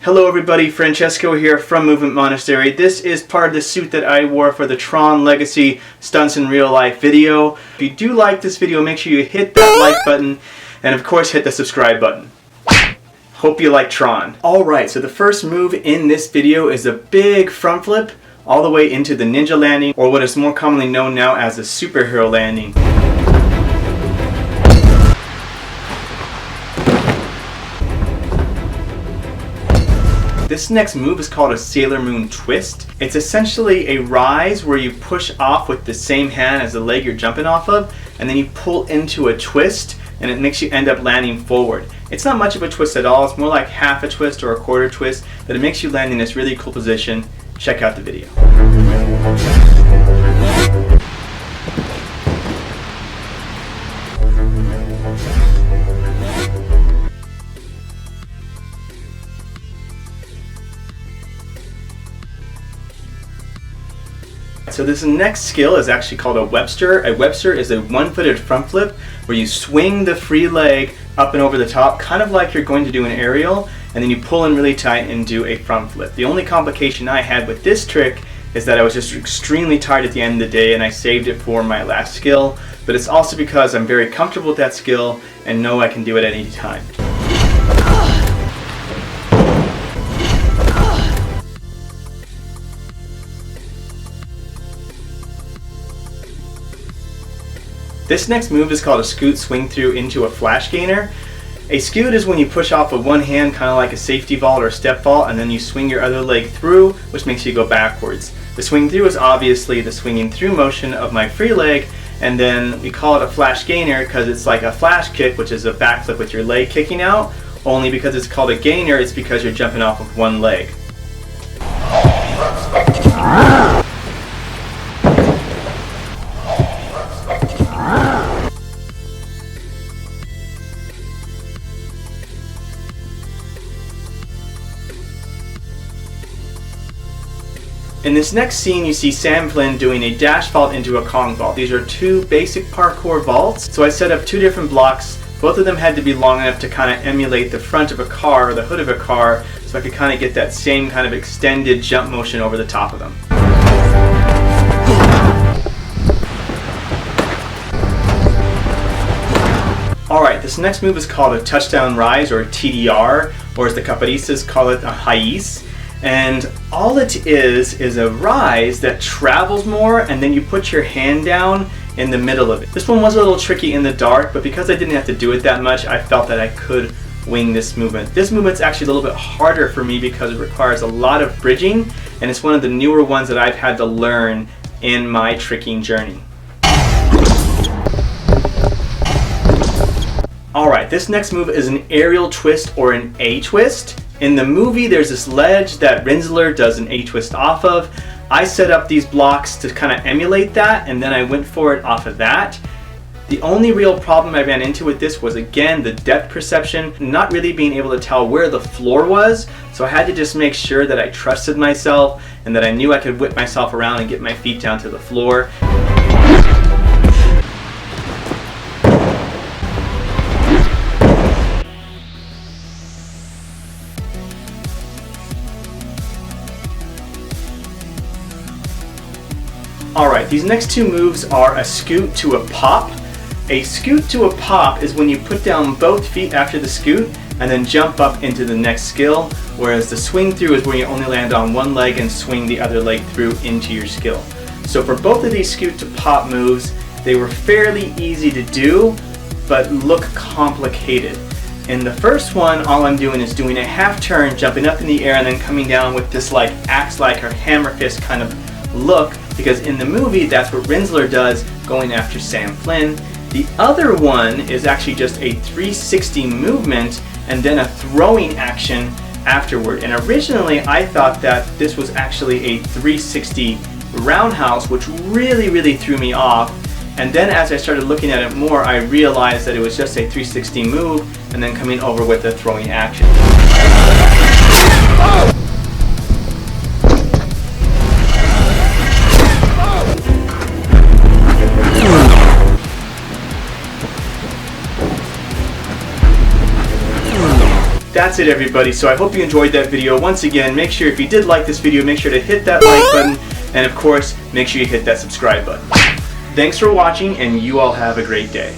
Hello everybody, Francesco here from Movement Monastery. This is part of the suit that I wore for the Tron Legacy Stunts in Real Life video. If you do like this video, make sure you hit that like button and of course hit the subscribe button. Hope you like Tron. Alright, so the first move in this video is a big front flip all the way into the ninja landing, or what is more commonly known now as a superhero landing. This next move is called a Sailor Moon twist. It's essentially a rise where you push off with the same hand as the leg you're jumping off of, and then you pull into a twist, and it makes you end up landing forward. It's not much of a twist at all, it's more like half a twist or a quarter twist, but it makes you land in this really cool position. Check out the video. So this next skill is actually called a Webster. A Webster is a one-footed front flip where you swing the free leg up and over the top, kind of like you're going to do an aerial, and then you pull in really tight and do a front flip. The only complication I had with this trick is that I was just extremely tired at the end of the day and I saved it for my last skill, but it's also because I'm very comfortable with that skill and know I can do it at any time. This next move is called a scoot swing through into a flash gainer. A scoot is when you push off with one hand, kind of like a safety vault or step vault, and then you swing your other leg through, which makes you go backwards. The swing through is obviously the swinging through motion of my free leg, and then we call it a flash gainer because it's like a flash kick, which is a backflip with your leg kicking out. Only because it's called a gainer, it's because you're jumping off with one leg. In this next scene, you see Sam Flynn doing a dash vault into a Kong vault. These are two basic parkour vaults. So I set up two different blocks. Both of them had to be long enough to kind of emulate the front of a car or the hood of a car, so I could kind of get that same kind of extended jump motion over the top of them. Alright, this next move is called a touchdown rise, or a TDR, or as the Caparistas call it, a raiz. And all it is a rise that travels more, and then you put your hand down in the middle of it. This one was a little tricky in the dark, but because I didn't have to do it that much, I felt that I could wing this movement. This movement's actually a little bit harder for me because it requires a lot of bridging, and it's one of the newer ones that I've had to learn in my tricking journey. Alright, this next move is an aerial twist or an A-twist. In the movie, there's this ledge that Rinzler does an A-twist off of. I set up these blocks to kind of emulate that, and then I went for it off of that. The only real problem I ran into with this was, again, the depth perception, not really being able to tell where the floor was, so I had to just make sure that I trusted myself and that I knew I could whip myself around and get my feet down to the floor. Alright, these next two moves are a scoot to a pop. A scoot to a pop is when you put down both feet after the scoot and then jump up into the next skill, whereas the swing through is where you only land on one leg and swing the other leg through into your skill. So for both of these scoot to pop moves, they were fairly easy to do, but look complicated. In the first one, all I'm doing is doing a half turn, jumping up in the air and then coming down with this like axe-like or hammer fist kind of look, because in the movie that's what Rinzler does going after Sam Flynn. The other one is actually just a 360 movement and then a throwing action afterward. And originally I thought that this was actually a 360 roundhouse, which really threw me off. And then as I started looking at it more, I realized that it was just a 360 move and then coming over with a throwing action. that's it everybody. So I hope you enjoyed that video. Once again, make sure if you did like this video, make sure to hit that like button, and of course, make sure you hit that subscribe button. Thanks for watching, and you all have a great day.